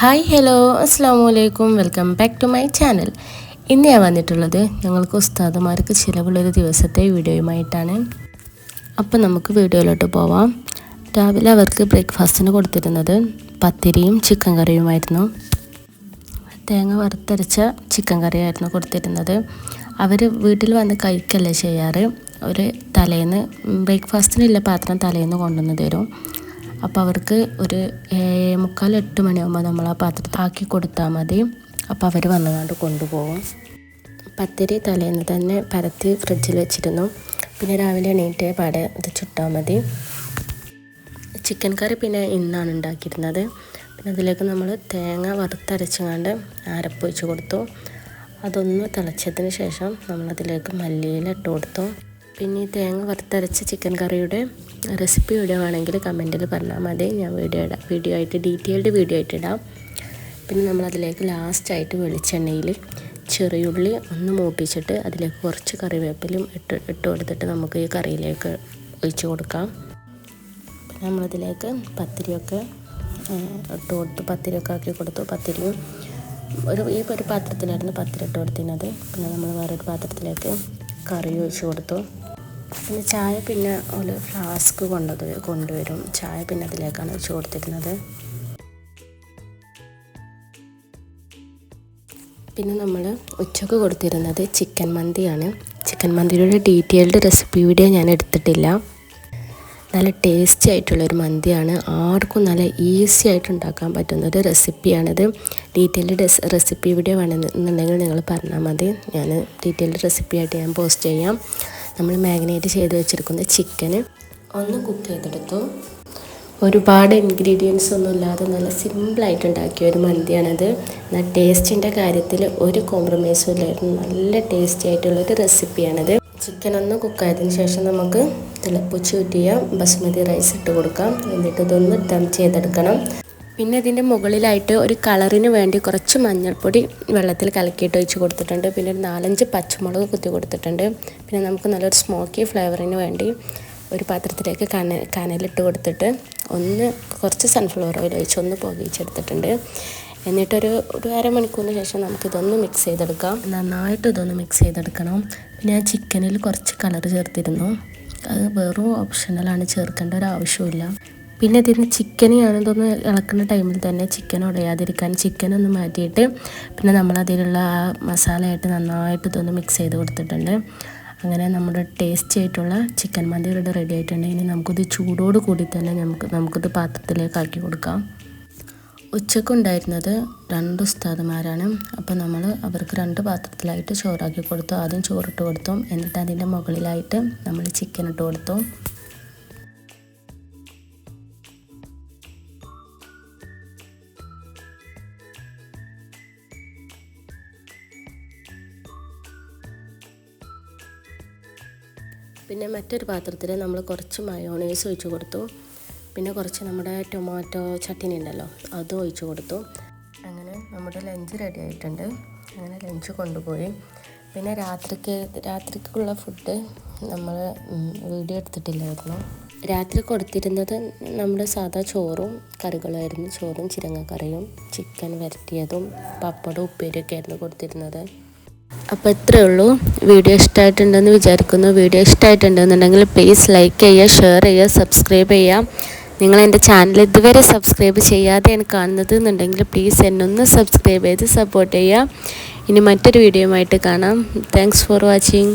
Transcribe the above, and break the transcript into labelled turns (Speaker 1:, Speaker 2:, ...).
Speaker 1: Hi hello അസ്സാമു അലൈക്കും welcome back to my channel. ഇന്ന് ഞാൻ വന്നിട്ടുള്ളത് ഞങ്ങൾക്ക് ഉസ്താദുമാർക്ക് ചിലവുള്ളൊരു ദിവസത്തെ വീഡിയോയുമായിട്ടാണ്. അപ്പം നമുക്ക് വീഡിയോയിലോട്ട് പോവാം. രാവിലെ അവർക്ക് ബ്രേക്ക്ഫാസ്റ്റിന് കൊടുത്തിരുന്നത് പത്തിരിയും ചിക്കൻ കറിയുമായിരുന്നു. തേങ്ങ വറുത്തരച്ച ചിക്കൻ കറിയായിരുന്നു കൊടുത്തിരുന്നത്. അവർ വീട്ടിൽ വന്ന് കഴിക്കല്ലേ ചെയ്യാറ്. ഒരു തലേന്ന് ബ്രേക്ക്ഫാസ്റ്റിനുള്ള പാത്രം തലേന്ന് കൊണ്ടുവന്ന് തരും. അപ്പോൾ അവർക്ക് ഒരു 7:45-8 മണിയാകുമ്പോൾ നമ്മൾ ആ പാത്രത്തിൽ ആക്കി കൊടുത്താൽ മതി. അപ്പോൾ അവർ വന്നുകൊണ്ട് കൊണ്ടുപോകും. പത്തിരി തലേന്ന് തന്നെ പരത്തി ഫ്രിഡ്ജിൽ വെച്ചിരുന്നു. പിന്നെ രാവിലെ എണീറ്റ് പാടെ ഇത് ചുട്ടാൽ മതി. ചിക്കൻ കറി പിന്നെ ഇന്നാണ് ഉണ്ടാക്കിയിരുന്നത്. പിന്നെ അതിലേക്ക് നമ്മൾ തേങ്ങ വറുത്തരച്ചുകൊണ്ട് അരപ്പൊഴിച്ച് കൊടുത്തു. അതൊന്ന് തിളച്ചതിന് ശേഷം നമ്മളതിലേക്ക് മല്ലിയില ഇട്ട് കൊടുത്തു. പിന്നെ ഈ തേങ്ങ വറുത്തരച്ച ചിക്കൻ കറിയുടെ റെസിപ്പി വീഡിയോ വേണമെങ്കിൽ കമൻറ്റിൽ പറഞ്ഞാൽ മതി. ഞാൻ വീഡിയോ ആയിട്ട് ഡീറ്റെയിൽഡ് വീഡിയോ ആയിട്ട് ഇടാം. പിന്നെ നമ്മളതിലേക്ക് ലാസ്റ്റായിട്ട് വെളിച്ചെണ്ണയിൽ ചെറിയുള്ളി ഒന്ന് മൂപ്പിച്ചിട്ട് അതിലേക്ക് കുറച്ച് കറിവേപ്പിലും ഇട്ട് കൊടുത്തിട്ട് നമുക്ക് ഈ കറിയിലേക്ക് ഒഴിച്ച് കൊടുക്കാം. പിന്നെ നമ്മളതിലേക്ക് പത്തിരിയൊക്കെ ഇട്ട് കൊടുത്തു. പത്തിരിയൊക്കെ ആക്കി കൊടുത്തു. പത്തിരിയും ഒരു പാത്രത്തിലായിരുന്നു പത്തിരി ഇട്ട് കൊടുത്തിരുന്നത്. പിന്നെ നമ്മൾ വേറൊരു പാത്രത്തിലേക്ക് കറി ഒഴിച്ച് കൊടുത്തു. പിന്നെ ചായ പിന്നെ ഒരു ഫ്ലാസ്ക് കൊണ്ടുവരും. ചായ പിന്നെ അതിലേക്കാണ് ഒഴിച്ച് കൊടുത്തിരുന്നത്. പിന്നെ നമ്മൾ ഉച്ചക്ക് കൊടുത്തിരുന്നത് ചിക്കൻ മന്തിയാണ്. ചിക്കൻ മന്തിയുടെ ഡീറ്റെയിൽഡ് റെസിപ്പി വീഡിയോ ഞാൻ എടുത്തിട്ടില്ല. നല്ല ടേസ്റ്റി ആയിട്ടുള്ളൊരു മന്തിയാണ്. ആർക്കും നല്ല ഈസി ആയിട്ട് ഉണ്ടാക്കാൻ പറ്റുന്നൊരു റെസിപ്പിയാണിത്. ഡീറ്റെയിൽഡ് റെസിപ്പി വീഡിയോ വേണമെന്നുണ്ടെങ്കിൽ നിങ്ങൾ പറഞ്ഞാൽ മതി. ഞാൻ ഡീറ്റെയിൽഡ് റെസിപ്പി ആയിട്ട് ഞാൻ പോസ്റ്റ് ചെയ്യാം. നമ്മൾ മാഗ്നേറ്റ് ചെയ്ത് വെച്ചിരിക്കുന്ന ചിക്കന് ഒന്ന് കുക്ക് ചെയ്തെടുത്തു. ഒരുപാട് ഇൻഗ്രീഡിയൻസ് ഒന്നും ഇല്ലാതെ നല്ല സിമ്പിളായിട്ട് ഉണ്ടാക്കിയ ഒരു മന്തിയാണിത്. എന്നാൽ ടേസ്റ്റിൻ്റെ കാര്യത്തിൽ ഒരു കോംപ്രമൈസും ഇല്ലായിരുന്നു. നല്ല ടേസ്റ്റി ആയിട്ടുള്ളൊരു റെസിപ്പിയാണിത്. ചിക്കൻ ഒന്ന് കുക്കായതിന് ശേഷം നമുക്ക് തിളപ്പിച്ച് ഊറ്റിയ ബസ്മതി റൈസ് ഇട്ട് കൊടുക്കാം. എന്നിട്ട് ഇതൊന്ന് ദം ചെയ്തെടുക്കണം. പിന്നെ ഇതിൻ്റെ മുകളിലായിട്ട് ഒരു കളറിന് വേണ്ടി കുറച്ച് മഞ്ഞൾപ്പൊടി വെള്ളത്തിൽ കലക്കിയിട്ട് ഒഴിച്ച് കൊടുത്തിട്ടുണ്ട്. പിന്നെ ഒരു 4-5 പച്ചമുളക് കുത്തി കൊടുത്തിട്ടുണ്ട്. പിന്നെ നമുക്ക് നല്ലൊരു സ്മോക്കി ഫ്ലേവറിന് വേണ്ടി ഒരു പാത്രത്തിലേക്ക് കനലിട്ട് കൊടുത്തിട്ട് കുറച്ച് സൺഫ്ലവർ ഓയിൽ ഒഴിച്ച് ഒന്ന് പുകയിച്ചെടുത്തിട്ടുണ്ട്. എന്നിട്ടൊരു അരമണിക്കൂറിന് ശേഷം നമുക്കിതൊന്ന് മിക്സ് ചെയ്തെടുക്കാം. നന്നായിട്ട് ഇതൊന്ന് മിക്സ് ചെയ്തെടുക്കണം. പിന്നെ ഞാൻ ചിക്കനിൽ കുറച്ച് കളർ ചേർത്തിരുന്നു. അത് വെറും ഓപ്ഷണലാണ്, ചേർക്കേണ്ട ഒരു ആവശ്യമില്ല. പിന്നെ ഇതിന് ചിക്കനെയാണിതൊന്ന് ഇളക്കുന്ന ടൈമിൽ തന്നെ ചിക്കൻ ഉടയാതിരിക്കാൻ ചിക്കനൊന്ന് മാറ്റിയിട്ട് പിന്നെ നമ്മളതിലുള്ള ആ മസാലയായിട്ട് നന്നായിട്ട് ഇതൊന്ന് മിക്സ് ചെയ്ത് കൊടുത്തിട്ടുണ്ട്. അങ്ങനെ നമ്മുടെ ടേസ്റ്റി ആയിട്ടുള്ള ചിക്കൻ മന്തി ഇവിടെ റെഡി ആയിട്ടുണ്ട്. ഇനി നമുക്കിത് ചൂടോട് കൂടി തന്നെ നമുക്കിത് പാത്രത്തിലേക്ക് ആക്കി കൊടുക്കാം. ഉച്ചക്കുണ്ടായിരുന്നത് 2 ഉസ്താദുമാരാണ്. അപ്പോൾ നമ്മൾ അവർക്ക് 2 പാത്രത്തിലായിട്ട് ചോറാക്കി കൊടുത്തു. ആദ്യം ചോറിട്ട് കൊടുത്തു. എന്നിട്ട് അതിൻ്റെ മുകളിലായിട്ട് നമ്മൾ ചിക്കൻ ഇട്ട് കൊടുത്തു. പിന്നെ മറ്റൊരു പാത്രത്തിൽ നമ്മൾ കുറച്ച് മയോണൈസ് ഒഴിച്ച് കൊടുത്തു. പിന്നെ കുറച്ച് നമ്മുടെ ടൊമാറ്റോ ചട്നി ഉണ്ടല്ലോ അതും ഒഴിച്ച് കൊടുത്തു. അങ്ങനെ നമ്മുടെ ലഞ്ച് റെഡി ആയിട്ടുണ്ട്. അങ്ങനെ ലഞ്ച് കൊണ്ടുപോയി. പിന്നെ രാത്രിക്കുള്ള ഫുഡ് നമ്മൾ വീഡിയോ എടുത്തിട്ടില്ലായിരുന്നു. രാത്രി കൊടുത്തിരുന്നത് നമ്മുടെ സാധാ ചോറും കറികളുമായിരുന്നു. ചോറും ചിരങ്ങക്കറിയും ചിക്കൻ വരട്ടിയതും പപ്പടവും ഉപ്പേരിയൊക്കെ ആയിരുന്നു കൊടുത്തിരുന്നത്. അപ്പോൾ ഇത്രയേ ഉള്ളൂ. വീഡിയോ ഇഷ്ടമായിട്ടുണ്ടെന്ന് വിചാരിക്കുന്നു. വീഡിയോ ഇഷ്ടമായിട്ടുണ്ടെന്നുണ്ടെങ്കിൽ പ്ലീസ് ലൈക്ക് ചെയ്യുക, ഷെയർ ചെയ്യുക, സബ്സ്ക്രൈബ് ചെയ്യുക. നിങ്ങൾ എൻ്റെ ചാനൽ ഇതുവരെ സബ്സ്ക്രൈബ് ചെയ്യാതെയാണ് കാണുന്നത് എന്നുണ്ടെങ്കിൽ പ്ലീസ് എന്നൊന്ന് സബ്സ്ക്രൈബ് ചെയ്ത് സപ്പോർട്ട് ചെയ്യുക. ഇനി മറ്റൊരു വീഡിയോയുമായിട്ട് കാണാം. Thanks for watching.